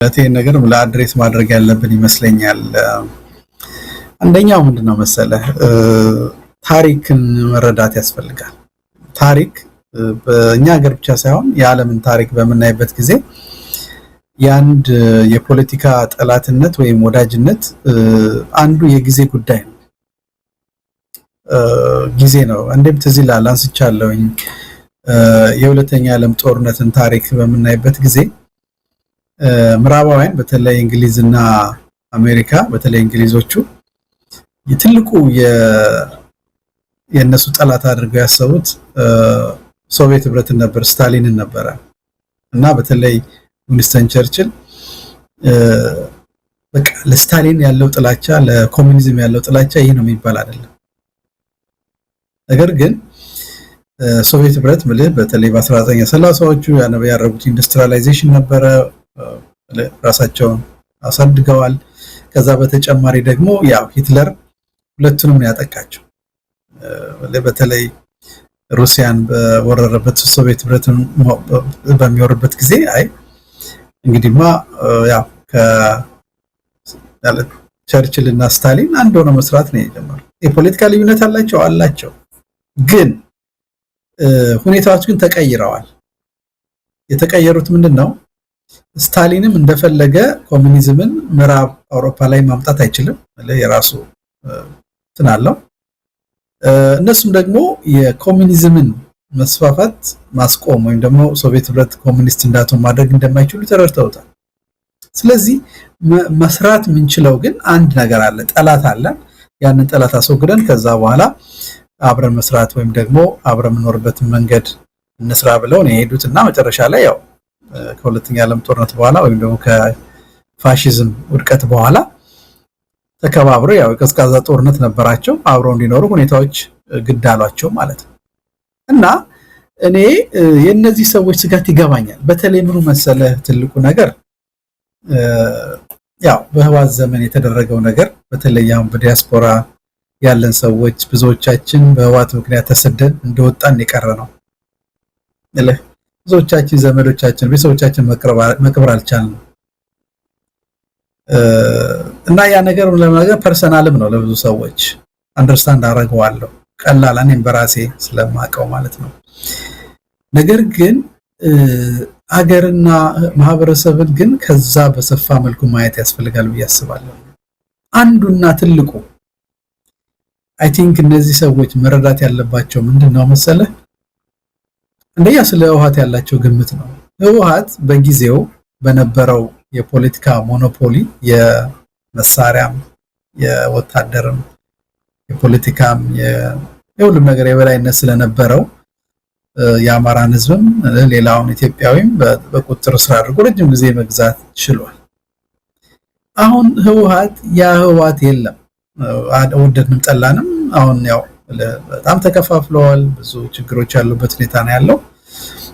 ለቴን ነገር ለአድሬስ ማድረግ ያለብን ይመስለኛል። አንደኛው ምንድነው መሰለህ ታሪክን መረዳት ያስፈልጋል። ታሪክ በእኛ ሀገር ብቻ ሳይሆን የዓለምን ታሪክ በምናይበት ጊዜ የአንድ የፖለቲካ ጠላትነት ወይም ወዳጅነት አንዱ የጊዜ ጉዳይ ነው። ጊዜ ነው። እንደም ትዝ ይላል አንስቻለሁኝ የሁለተኛ ዓለም ጦርነትን ታሪክ በምናይበት ጊዜ ምዕራባውያን በተለይ እንግሊዝና አሜሪካ በተለይ እንግሊዞቹ የትልቁ የነሱ ጠላት አድርገው ያሰቡት ሶቪየት ህብረትን ነበር፣ ስታሊንን ነበር እና በተለይ ዊንስተን ቸርችል በቃ ለስታሊን ያለው ጥላቻ ለኮሙኒዝም ያለው ጥላቻ ይሄ ነው የሚባል አይደለም። ነገር ግን ሶቪየት ህብረት በተለይ በ1930ዎቹ ያደረጉት ኢንዱስትሪያላይዜሽን ነበረ፣ ራሳቸውን አሳድገዋል። ከዛ በተጨማሪ ደግሞ ያው ሂትለር ሁለቱንም ያጠቃቸው በተለይ ሩሲያን በወረረበት ሶቪየት ህብረትን በሚወርበት ጊዜ አይ እንግዲህማ ያው ቸርችል እና ስታሊን አንድ ሆነው መስራት ነው የጀመሩት። የፖለቲካ ልዩነት አላቸው ግን ሁኔታዎች ግን ተቀይረዋል። የተቀየሩት ምንድነው? ስታሊንም እንደፈለገ ኮሙኒዝምን ምዕራብ አውሮፓ ላይ ማምጣት አይችልም፣ የራሱ ትናለው። እነሱም ደግሞ የኮሙኒዝምን መስፋፋት ማስቆም ወይም ደግሞ ሶቪየት ህብረት ኮሙኒስት እንዳትሆን ማድረግ እንደማይችሉ ተረድተውታል። ስለዚህ መስራት የምንችለው ግን አንድ ነገር አለ፣ ጠላት አለ። ያንን ጠላት አስወግደን ከዛ በኋላ አብረን መስራት ወይም ደግሞ አብረን የምንኖርበትን መንገድ እንስራ ብለው ነው የሄዱትና መጨረሻ ላይ ያው ከሁለተኛ ዓለም ጦርነት በኋላ ወይም ደግሞ ከፋሺዝም ውድቀት በኋላ ተከባብረው ያው ቀዝቃዛ ጦርነት ነበራቸው፣ አብረው እንዲኖሩ ሁኔታዎች ግድ አሏቸው ማለት ነው። እና እኔ የነዚህ ሰዎች ስጋት ይገባኛል። በተለይ ምኑ መሰለህ ትልቁ ነገር ያው በህዋት ዘመን የተደረገው ነገር በተለይ አሁን በዲያስፖራ ያለን ሰዎች ብዙዎቻችን በህዋት ምክንያት ተሰደን እንደወጣን የቀረ ነው። ብዙዎቻችን ዘመዶቻችን ቤተሰቦቻችን መቅበር አልቻልንም። እና ያ ነገር ለማገር ፐርሰናልም ነው ለብዙ ሰዎች አንደርስታንድ አደርገዋለሁ፣ ቀላል እኔም በራሴ ስለማቀው ማለት ነው። ነገር ግን አገርና ማህበረሰብን ግን ከዛ በሰፋ መልኩ ማየት ያስፈልጋል ብዬ አስባለሁ። አንዱና ትልቁ አይ ቲንክ እነዚህ ሰዎች መረዳት ያለባቸው ምንድነው መሰለህ? እንደያ ስለ ህወሓት ያላቸው ግምት ነው። ህወሓት በጊዜው በነበረው የፖለቲካ ሞኖፖሊ የመሳሪያም የወታደርም የፖለቲካም የሁሉም ነገር የበላይነት ስለነበረው የአማራን ህዝብም ሌላውን ኢትዮጵያዊም በቁጥጥር ስር አድርጎ ረጅም ጊዜ መግዛት ችሏል። አሁን ህወሓት የለም፣ ወደድንም ጠላንም አሁን ያው በጣም ተከፋፍለዋል። ብዙ ችግሮች ያሉበት ሁኔታ ነው ያለው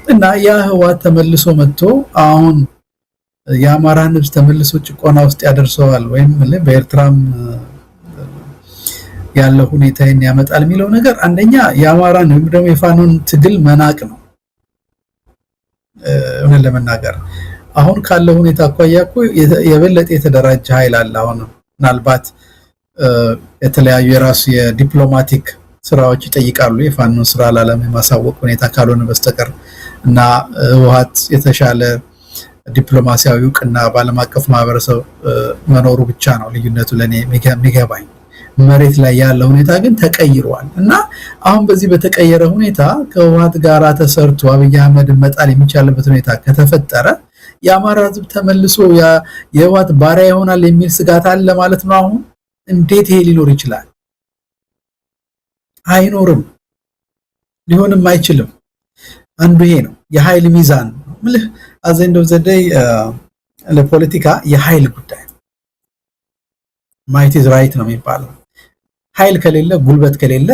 እና ያ ህወሓት ተመልሶ መጥቶ አሁን የአማራን ህዝብ ተመልሶ ጭቆና ውስጥ ያደርሰዋል ወይም በኤርትራም ያለው ሁኔታን ያመጣል የሚለው ነገር አንደኛ የአማራን ወይም ደግሞ የፋኖን ትግል መናቅ ነው። እውነት ለመናገር አሁን ካለው ሁኔታ አኳያ እኮ የበለጠ የተደራጀ ኃይል አለ። አሁን ምናልባት የተለያዩ የራሱ የዲፕሎማቲክ ስራዎች ይጠይቃሉ የፋኖን ስራ ለዓለም የማሳወቅ ሁኔታ ካልሆነ በስተቀር እና ህወሓት የተሻለ ዲፕሎማሲያዊ ዕውቅና በዓለም አቀፍ ማህበረሰብ መኖሩ ብቻ ነው ልዩነቱ ለኔ የሚገባኝ። መሬት ላይ ያለው ሁኔታ ግን ተቀይሯል እና አሁን በዚህ በተቀየረ ሁኔታ ከህወሓት ጋራ ተሰርቶ አብይ አህመድ መጣል የሚቻልበት ሁኔታ ከተፈጠረ የአማራ ህዝብ ተመልሶ የህወሓት ባሪያ ይሆናል የሚል ስጋት አለ ማለት ነው። አሁን እንዴት ይሄ ሊኖር ይችላል? አይኖርም፣ ሊሆንም አይችልም። አንዱ ይሄ ነው የኃይል ሚዛን ምልህ አዘንዶ ዘደይ ለፖለቲካ የኃይል ጉዳይ ማይት ኢዝ ራይት ነው የሚባለው። ኃይል ከሌለ ጉልበት ከሌለ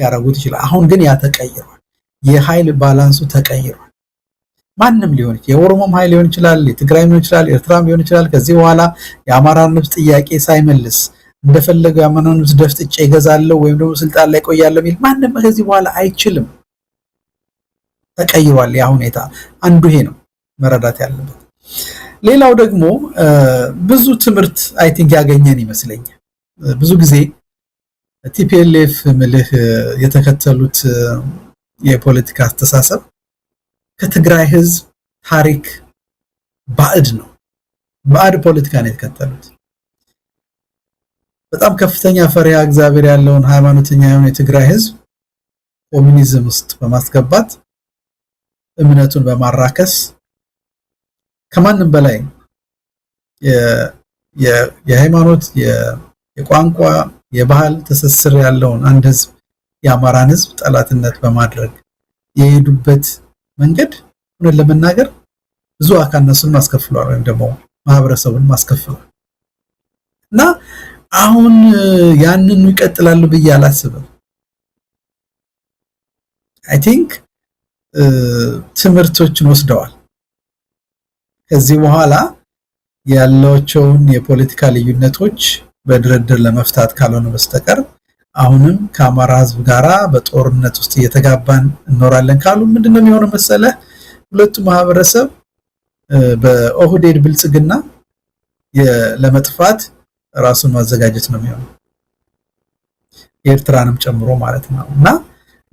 ያረጉት ይችላል። አሁን ግን ያ ተቀይሯል። የኃይል ባላንሱ ተቀይሯል። ማንም ሊሆን ይችላል፣ የኦሮሞም ኃይል ሊሆን ይችላል፣ የትግራይም ሊሆን ይችላል፣ ኤርትራም ሊሆን ይችላል። ከዚህ በኋላ የአማራን ህዝብ ጥያቄ ሳይመልስ እንደፈለገው ያመናን ህዝብ ደፍጥጬ ይገዛለው ወይም ደግሞ ስልጣን ላይ ቆያለው የሚል ማንም ከዚህ በኋላ አይችልም። ተቀይሯል ያ ሁኔታ። አንዱ ይሄ ነው መረዳት ያለበት። ሌላው ደግሞ ብዙ ትምህርት አይ ቲንክ ያገኘን ይመስለኛል ብዙ ጊዜ ቲፒኤልኤፍ ምልህ የተከተሉት የፖለቲካ አስተሳሰብ ከትግራይ ህዝብ ታሪክ ባዕድ ነው ባዕድ ፖለቲካ ነው የተከተሉት በጣም ከፍተኛ ፈሪሃ እግዚአብሔር ያለውን ሃይማኖተኛ የሆነ የትግራይ ህዝብ ኮሙኒዝም ውስጥ በማስገባት እምነቱን በማራከስ ከማንም በላይ የሃይማኖት የቋንቋ የባህል ተሰስር ያለውን አንድ ህዝብ የአማራን ህዝብ ጠላትነት በማድረግ የሄዱበት መንገድ ምን ለመናገር ብዙ አካነሱን ማስከፍሏል ወይም ደግሞ ማህበረሰቡን ማስከፍሏል እና አሁን ያንኑ ይቀጥላሉ ብዬ አላስብም አይ ቲንክ ትምህርቶችን ወስደዋል ከዚህ በኋላ ያለዎቸውን የፖለቲካ ልዩነቶች በድርድር ለመፍታት ካልሆነ በስተቀር አሁንም ከአማራ ህዝብ ጋራ በጦርነት ውስጥ እየተጋባን እንኖራለን ካሉ ምንድነው የሚሆነው መሰለ ሁለቱ ማህበረሰብ በኦህዴድ ብልጽግና ለመጥፋት ራሱን ማዘጋጀት ነው የሚሆነው ኤርትራንም ጨምሮ ማለት ነውና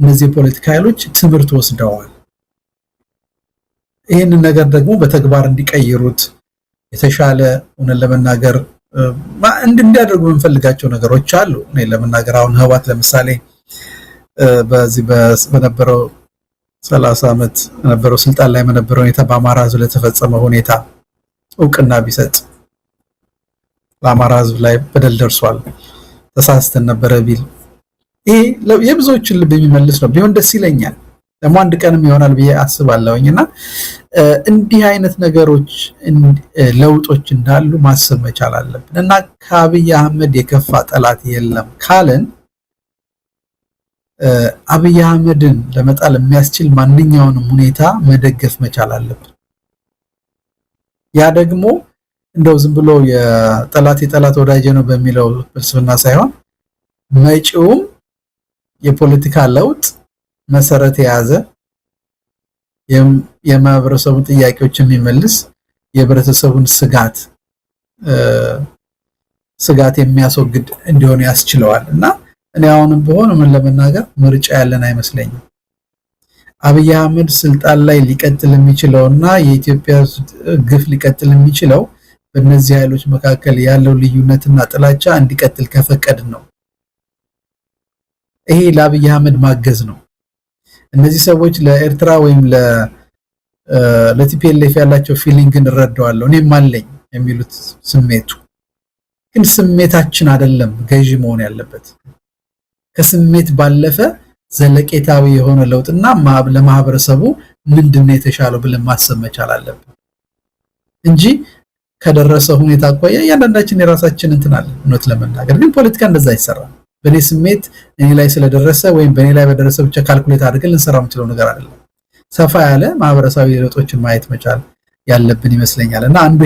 እነዚህ ፖለቲካ ኃይሎች ትምህርት ወስደዋል ይሄንን ነገር ደግሞ በተግባር እንዲቀይሩት የተሻለ ሆነ ለመናገር እንዲያደርጉ እንፈልጋቸው ነገሮች አሉ እኔ ለመናገር አሁን ህዋት ለምሳሌ በዚህ በነበረው 30 አመት ነበረው ስልጣን ላይ የነበረው ሁኔታ በአማራ ህዝብ ለተፈጸመው ሁኔታ እውቅና ቢሰጥ በአማራ ህዝብ ላይ በደል ደርሷል ተሳስተን ነበር ቢል ይሄ የብዙዎችን ልብ የሚመልስ ነው ቢሆን ደስ ይለኛል ደግሞ አንድ ቀንም ይሆናል ብዬ አስባለሁኝና እንዲህ አይነት ነገሮች ለውጦች እንዳሉ ማሰብ መቻል አለብን እና ከአብይ አህመድ የከፋ ጠላት የለም ካለን አብይ አህመድን ለመጣል የሚያስችል ማንኛውንም ሁኔታ መደገፍ መቻል አለብን ያ ደግሞ እንደው ዝም ብሎ የጠላት ወዳጅ ነው በሚለው ፍልስፍና ሳይሆን መጪውም የፖለቲካ ለውጥ መሰረት የያዘ የማህበረሰቡን ጥያቄዎች የሚመልስ የህብረተሰቡን ስጋት የሚያስወግድ እንዲሆን ያስችለዋል እና እኔ አሁንም በሆነ ምን ለመናገር ምርጫ ያለን አይመስለኝም አብይ አህመድ ስልጣን ላይ ሊቀጥል የሚችለውና የኢትዮጵያ ግፍ ሊቀጥል የሚችለው በእነዚህ ኃይሎች መካከል ያለው ልዩነትና ጥላቻ እንዲቀጥል ከፈቀድ ነው ይሄ ለአብይ አህመድ ማገዝ ነው እነዚህ ሰዎች ለኤርትራ ወይም ለቲፒኤልኤፍ ያላቸው ፊሊንግን ረዳዋለሁ እኔም አለኝ የሚሉት ስሜቱ ግን ስሜታችን አይደለም ገዢ መሆን ያለበት ከስሜት ባለፈ ዘለቄታዊ የሆነ ለውጥና ለማህበረሰቡ ምንድነው የተሻለው ብለን ማሰብ መቻል አለብን እንጂ ከደረሰው ሁኔታ አቋያ ያንዳንዳችን የራሳችን እንትን አለ እውነት ለመናገር ግን ፖለቲካ እንደዛ አይሰራም በኔ ስሜት እኔ ላይ ስለደረሰ ወይም በኔ ላይ በደረሰ ብቻ ካልኩሌት አድርገን ልንሰራው የምንችለው ነገር አይደለም ሰፋ ያለ ማህበረሰባዊ ለውጦችን ማየት መቻል ያለብን ይመስለኛልና አንዱ